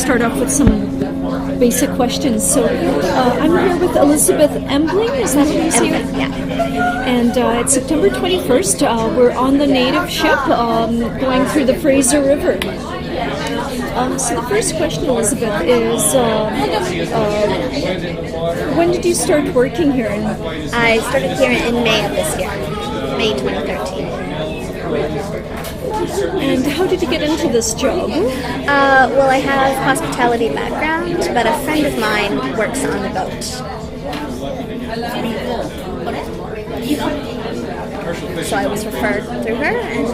start off with some basic questions. So I'm here with Elizabeth Embling, is that how you say it? Yeah. And it's September 21st. We're on the native ship going through the Fraser River. So the first question, Elizabeth, is when did you start working here? I started here in May of this year, May 2013. And how did you get into this job? Well, I have hospitality background, but a friend of mine works on the boat. So I was referred through her, and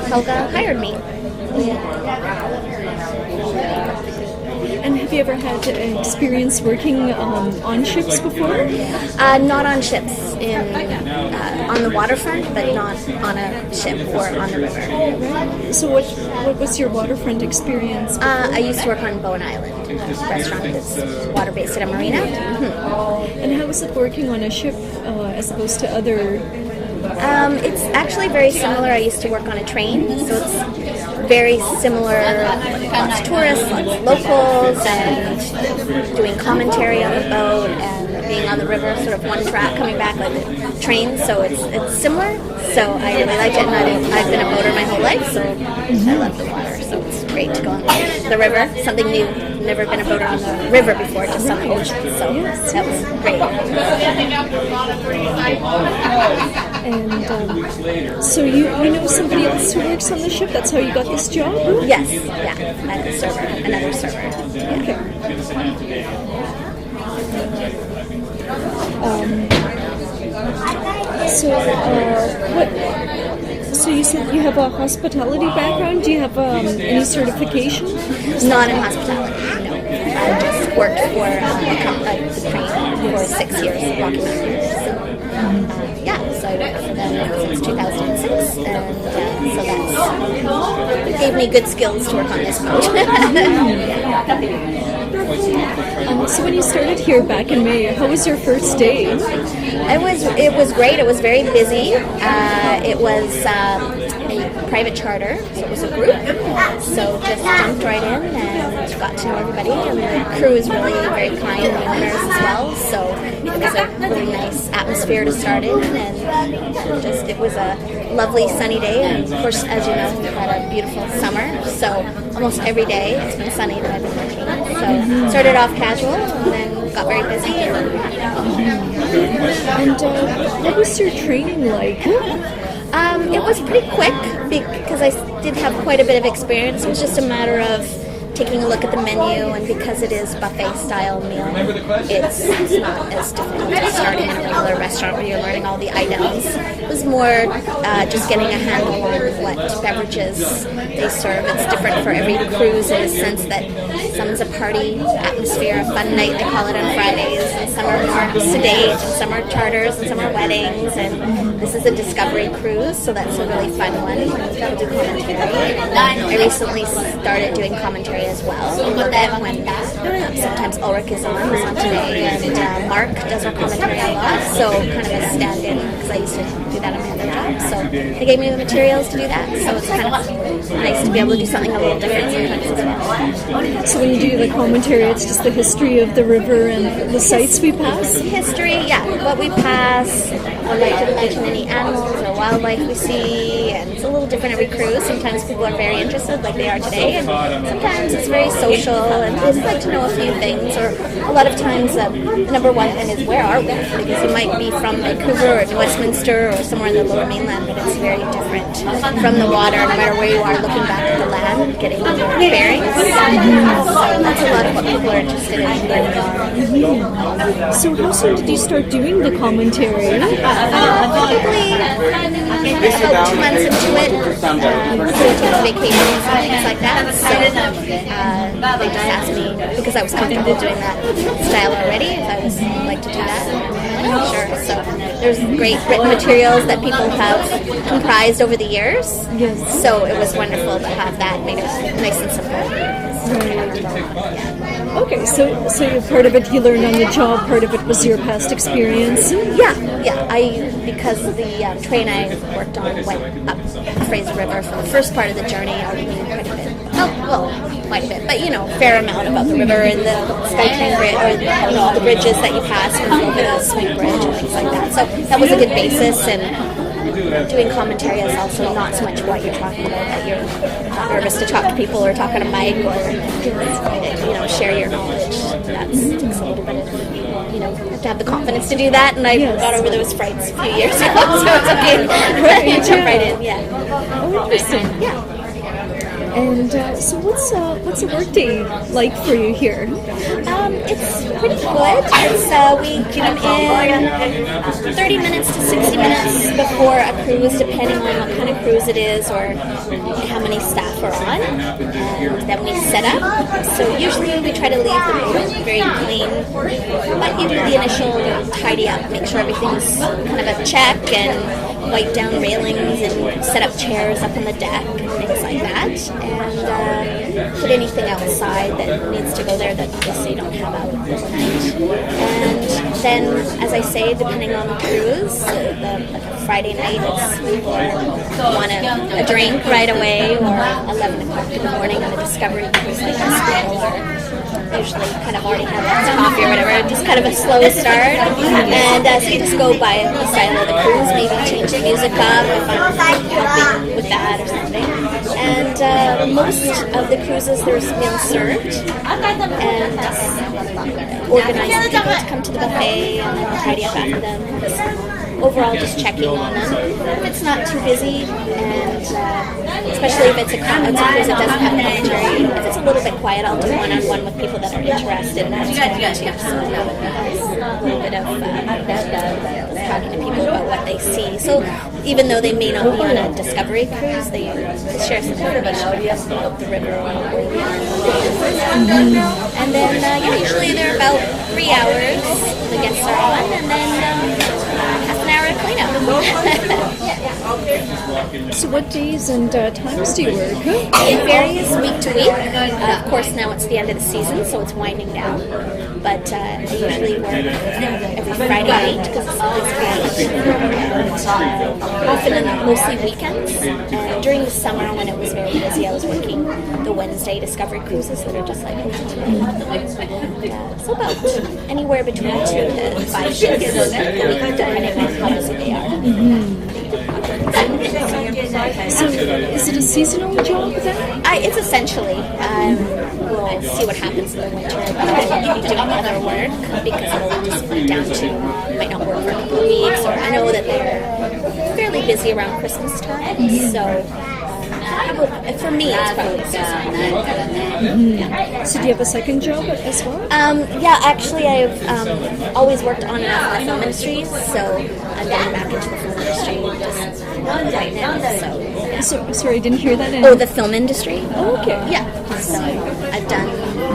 Helga hired me. And have you ever had experience working on ships before? Not on ships, on the waterfront, but not on a ship or on the river. So what was your waterfront experience? I used to work on Bowen Island, a restaurant that's water-based at a marina. Mm-hmm. And how was it working on a ship as opposed to other? It's actually very similar. I used to work on a train, so it's very similar. Lots of tourists, lots of locals, and doing commentary on the boat and being on the river, sort of one track coming back like a train. So it's similar. So I really liked it, and I've been a boater my whole life, so I love the water. So it's great to go on the river. Something new. Never been a boater on the river before, just on the ocean. So that was great. And so you know somebody else who works on the ship? That's how you got this job? Yes, yeah, another server. Yeah. Okay. So you said you have a hospitality background. Do you have any certification? Not in hospitality, no. I just worked for the train for 6 years at Rocky Mountain. So I worked for them since 2006, and so that gave me good skills to work on this boat. So when you started here back in May, how was your first day? It was great. It was very busy. It was a private charter, so it was a group. So just jumped right in and got to know everybody. And the crew is really very kind, the owners as well. So it was a really nice atmosphere to start in, and it was a lovely sunny day. And of course, as you know, we've had a beautiful summer. So almost every day it's been sunny that I've been working. So started off casual and then got very busy. And what was your training like? It was pretty quick because I did have quite a bit of experience. It was just a matter of taking a look at the menu, and because it is buffet-style meal, it's not as difficult as starting in a regular restaurant where you're learning all the items. It was more just getting a handle on what beverages they serve. It's different for every cruise in the sense that some is a party atmosphere, a fun night, they call it on Fridays, and some are more sedate, and some are charters, and some are weddings, and this is a discovery cruise, so that's a really fun one. We'll do commentary. I recently started doing commentary as well with them when sometimes Ulrich is on today, and Mark does our commentary a lot, so kind of a stand-in because I used to do that on my other job. So they gave me the materials to do that, so it's kind of nice to be able to do something a little different sometimes as well. So when you do the commentary, it's just the history of the river and the sites we pass? History, yeah, what we pass. I'd like to mention any animals or wildlife we see, and it's a little different every cruise. Sometimes people are very interested, like they are today, and sometimes it's very social, and they just like to know a few things, or a lot of times the number one thing is where are we? Because you might be from Vancouver or New Westminster or somewhere in the lower mainland, but it's very different from the water, no matter where you are looking back at the land, getting your bearings. So that's a lot of what people are interested in. So how soon did you start doing the commentary? Probably about 2 months into it, taking vacations and things like that. So they just asked me, because I was comfortable doing that style already, if I was like to do that. Sure. So there's great written materials that people have comprised over the years. Yes. So it was wonderful to have that made it nice and simple. Okay, so part of it you learned on the job, part of it was your past experience. Yeah. Because the train I worked on went up the Fraser River for the first part of the journey. I knew quite a bit Oh, well, quite a bit, but fair amount about the river and the SkyTrain bridge, or all the bridges that you pass from over the swing bridge and things like that. So that was a good basis, and doing commentary is also not so much what you're talking about, that you're not nervous to talk to people or talk on a mic or share your knowledge. That takes a little bit of you have to have the confidence to do that, and I got over those frights a few years ago, so it's okay. You jump right in, yeah. Oh, interesting. Yeah. And so what's a workday like for you here? It's pretty good. We come in 30 minutes to 60 minutes before a cruise, depending on what kind of cruise it is or how many staff are on. And then we set up. So usually we try to leave the boat very clean, but you do the initial tidy up, make sure everything's kind of a check, and wipe down railings and set up chairs up on the deck and things like that. And put anything outside that needs to go there that obviously you don't have out overnight. And then, as I say, depending on the cruise, like a Friday night, we want a drink right away, or 11 o'clock in the morning on a Discovery cruise like this. People are usually kind of already have lots of coffee or whatever, just kind of a slow start. And so you just go by the style of the cruise, maybe change the music up if I'm helping with that or something. And most of the cruises, there's meals served, and organizing people to come to the buffet and then tidy up after them. Just overall, just checking on them. If it's not too busy, and especially if it's a cruise that doesn't have commentary, if it's a little bit quiet, I'll do one-on-one with people that are interested in that too. So a little bit of talking to people about what they see. So even though they may not be on a Discovery cruise, they share some information about the river and where we are. And then usually they're about 3 hours. The guests are on, and then half an hour of cleanup. So what days and times do you work? It varies week to week. Of course, now it's the end of the season, so it's winding down. But I usually work every Friday night because it's always great. And often and mostly weekends. And during the summer, when it was very busy, I was working the Wednesday Discovery cruises that are just like so about anywhere between 2 to 5 shifts a week, depending on how busy they are. So is it a seasonal job then? It's essentially. We'll see what happens in the winter, but I will be doing other work because it'll just be down to might not work for a couple of weeks, or I know that they're fairly busy around Christmas time, so for me it's probably seasonal. Yeah. So do you have a second job as well? Yeah, actually I've always worked on and off in the film industry, so I'm getting back into the film industry just right now. So sorry, I didn't hear that. Oh, the film industry? Oh, okay. Yeah. So I've done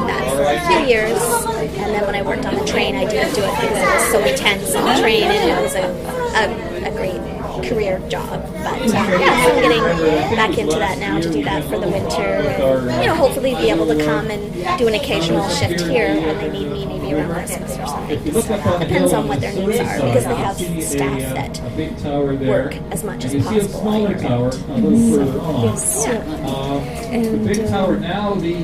that for a few years, and then when I worked on the train, I didn't do it because it was so intense on the train, and it was a great career job. But so I'm getting back into that now to do that for the winter, and hopefully be able to come and do an occasional shift here when they need me, maybe around Christmas or something. So depends on what their needs are, because they have staff that work as much as possible all year round. Yes. The big tower now, the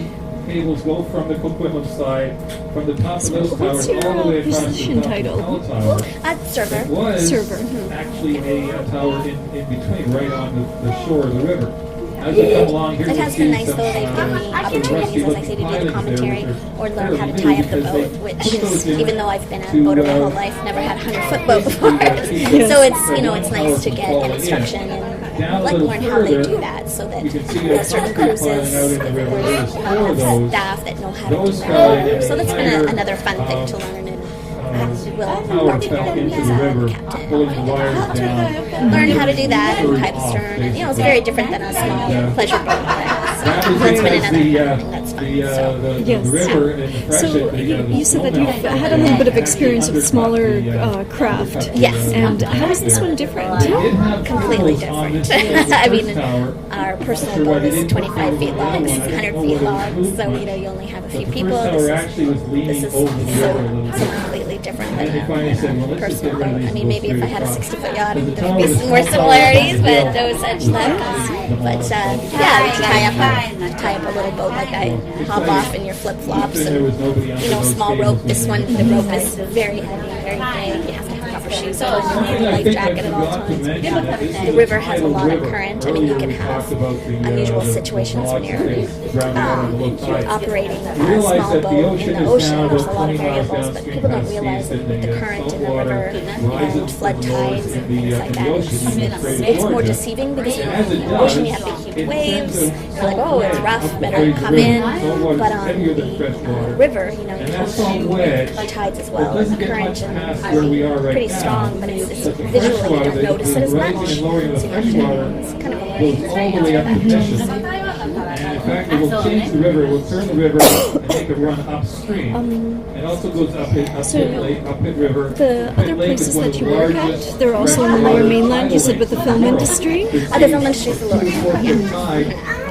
cables go from the Coquitlam side, from the top of those towers all the way across position the top title? of the tower. Server. It was Server. actually a tower in between, right on the shore of the river. As we come along here, It has been nice though, they've given me opportunities, as I say, to do the commentary or learn how to tie up the boat, which is, even though I've been a boater my whole life, never had a 100-foot boat before. So it's nice to get an instruction and learn how they do that, so that certain cruises have staff that know how to do that. So that's been another fun thing to learn. Will particularly as a captain, learn how to do that and tie the stern. And, it's very different than a small pleasure boat. So that's been another thing that's fun. Yes. So you said that you've had a little bit of experience with smaller craft. Yes. And how is this one different? Completely different. I mean, our personal boat is 25 feet long, 100 feet long, so you only have a few the people. first tower actually was leaning This is over the river a little so bit. completely different And they than finally said, well, let's just get personal rid of boat. these I mean, maybe if I boats had a very 60-foot fast. yacht, And the there'd tower be was some more small similarities, tower, but yeah. no such luck. But yeah, you tie up a little boat like I hop off in your flip-flops and, you know, small rope. This one, the rope is very heavy, very big. You have to have proper shoes on, you need a life jacket at all times. The river has a lot of current. I mean, you can have unusual situations when you're operating a small boat in the ocean. There's a lot of variables, but people don't realize that with the current in the river and flood tides and things like that, it's more deceiving because in the ocean you have big huge waves. You're like, oh, it's rough, better come in. But on the river, you know, you have tides as well, and the current and pretty strong, but it's visually you don't notice it as much. So you have to, it's kind of a goes all the way up to Mission. And in fact, it will change the river, it will turn the river and make it run upstream. It also goes up Pit Lake, up Pit River. The Pit other Lake is places one of that the you work largest at, they're also in the Lower Mainland, you said, with the film industry. The film industry is the lower.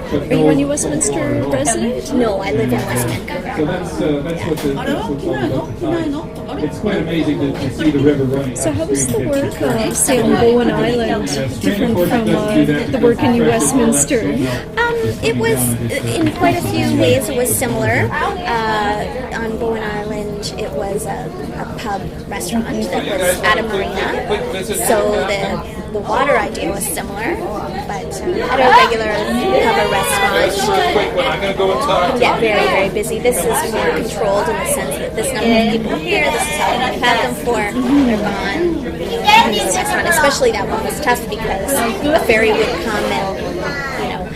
Are you a New Westminster resident? No, I live in West Vancouver. So that's what's all about. It's quite amazing to see the river running. So how was the work, say, on Bowen Island, different from the work in New Westminster? It was, in quite a few ways, it was similar. On Bowen Island, it was a pub restaurant that was at a marina. So the water idea was similar, but at a regular pub or restaurant, it can get very, very busy. This is more controlled in the sense that this number of people are here, this is how long we've had them for, they're gone. The restaurant, especially that one was tough because a ferry would come and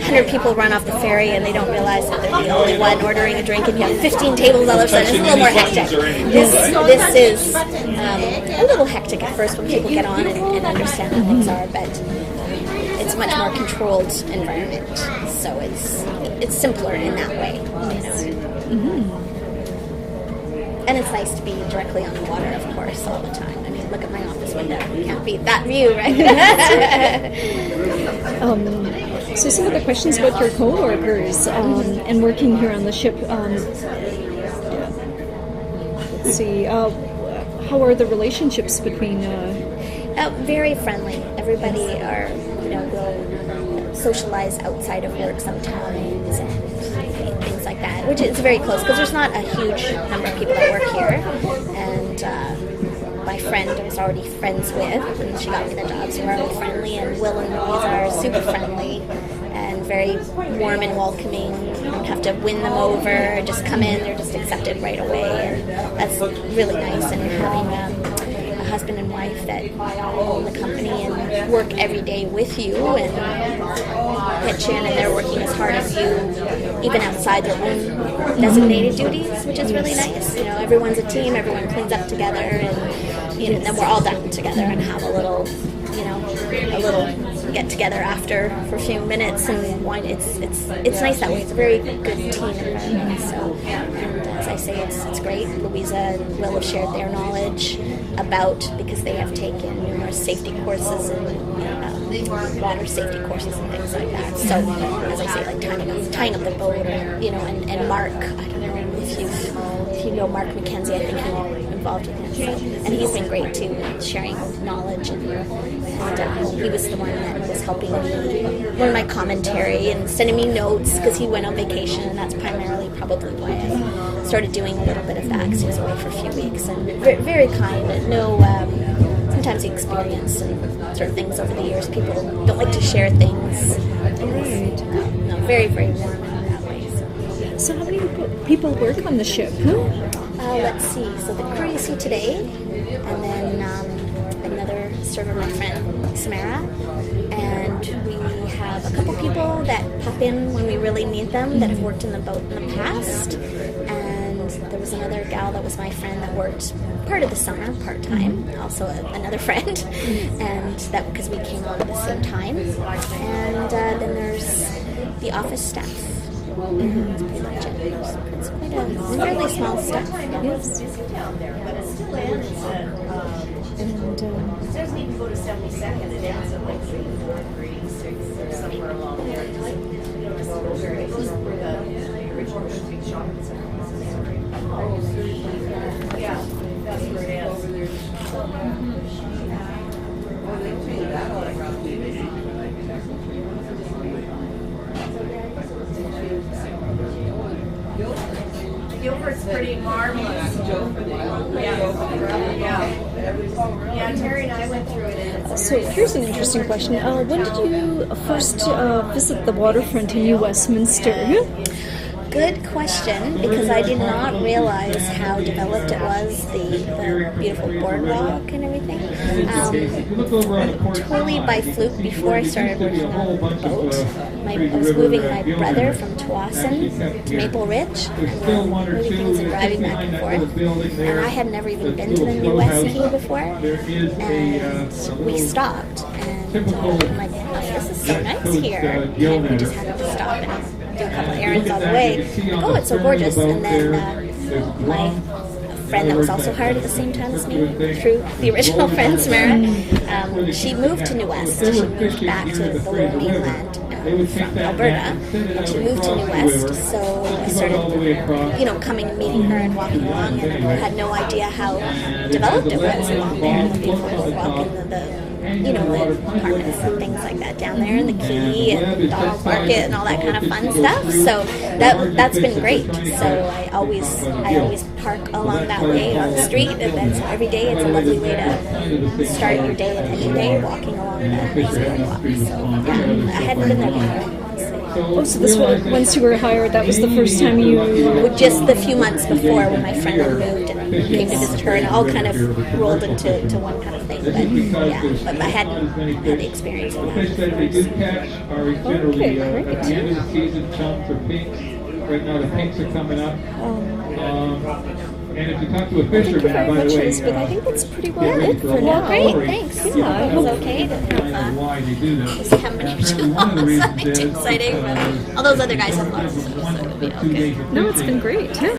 100 people run off the ferry and they don't realize that they're the only one ordering a drink and you have 15 tables all of a sudden. It's a little more hectic. This is a little hectic at first when people get on and understand how things are, but it's a much more controlled environment. So it's simpler in that way. And it's nice to be directly on the water, of course, all the time. I mean, look at my office window. You can't beat that view, right? So some of the questions about your co-workers and working here on the ship. Let's see. How are the relationships between? Very friendly. Everybody will socialize outside of work sometimes and things like that, which is very close because there's not a huge number of people that work here. And my friend I was already friends with, and she got me the job, so we're already friendly. And Will and Louise are super friendly and very warm and welcoming. You don't have to win them over, just come in, they're just accepted right away, and that's really nice. And having a husband and wife that own the company and work every day with you and pitch in, and they're working as hard as you, even outside their own designated duties, which is really nice. Everyone's a team, everyone cleans up together, and then we're all done together and have a little get together after for a few minutes and wine. It's nice that way. It's a very good team environment. So, and as I say, it's great. Louisa and Will have shared their knowledge because they have taken numerous safety courses and water safety courses and things like that. So, as I say, like tying up the boat, and Mark. I don't know if you know Mark McKenzie. I think you're involved with him. So, and he's been great too, sharing knowledge and he was the one that was helping me learn my commentary and sending me notes because he went on vacation, and that's primarily probably why I started doing a little bit of that because he was away for a few weeks. And very kind. Sometimes the experience and certain things over the years, people don't like to share things. Very, very warm in that way. So how many people work on the ship? Let's see. So the crew you see today, and then another server, my friend Samara, and we have a couple people that pop in when we really need them that have worked in the boat in the past, and there was another gal that was my friend that worked part of the summer, part-time, also another friend, and that because we came on at the same time, and then there's the office staff. That's pretty much it. It's quite a fairly small staff. Yes. And it doesn't even go to 72nd. It ends at like 36 or somewhere along there. Like, just where the original boutique shopping center was. Gilbert's pretty marvelous. Yeah, Terry and I went through it. So here's an interesting question. When did you first visit the waterfront in New Westminster? Good question, because I did not realize how developed it was, the beautiful boardwalk and everything. Totally by fluke, before I started working on the boat, I was moving my brother from Tawasin to Maple Ridge, and moving things and driving back and forth. And I had never even been to the New West Key before, and we stopped, and I'm like, oh, this is so nice here. And we just happened to stop and do a couple of errands on the way. Like, oh, it's so gorgeous. And then my friend that was also hired at the same time as me, through the original friend, Samara, she moved to New West. She moved back to the lower mainland from Alberta, and she moved to New West. So I started, coming and meeting her and walking along, and I had no idea how developed it was along there. The beautiful boardwalk and the apartments and things like that down there, and the quay and Donald's Market and all that kind of fun stuff. So that's been great. So I always park along that way on the street, and then so every day it's a lovely way to start your day and end your day walking along that boardwalk. So yeah, I hadn't been there before. Oh, so this was, once you were hired, that was the first time you... Just the few months before, when my friend had moved and came to visit her, and it all kind of rolled into one kind of thing. But yeah, but I hadn't had the experience of that. The fish that they do catch are generally at the end of the season, chums or pinks. Right now the pinks are coming up. And if you talk to a fisherman, by the way, but I think that's pretty well it for now. Great, thanks. Yeah, I It hope was okay to have why they do that. just have many shows. Nothing too exciting, but all those other guys have lots of shows, so it would be okay. No, it's been great.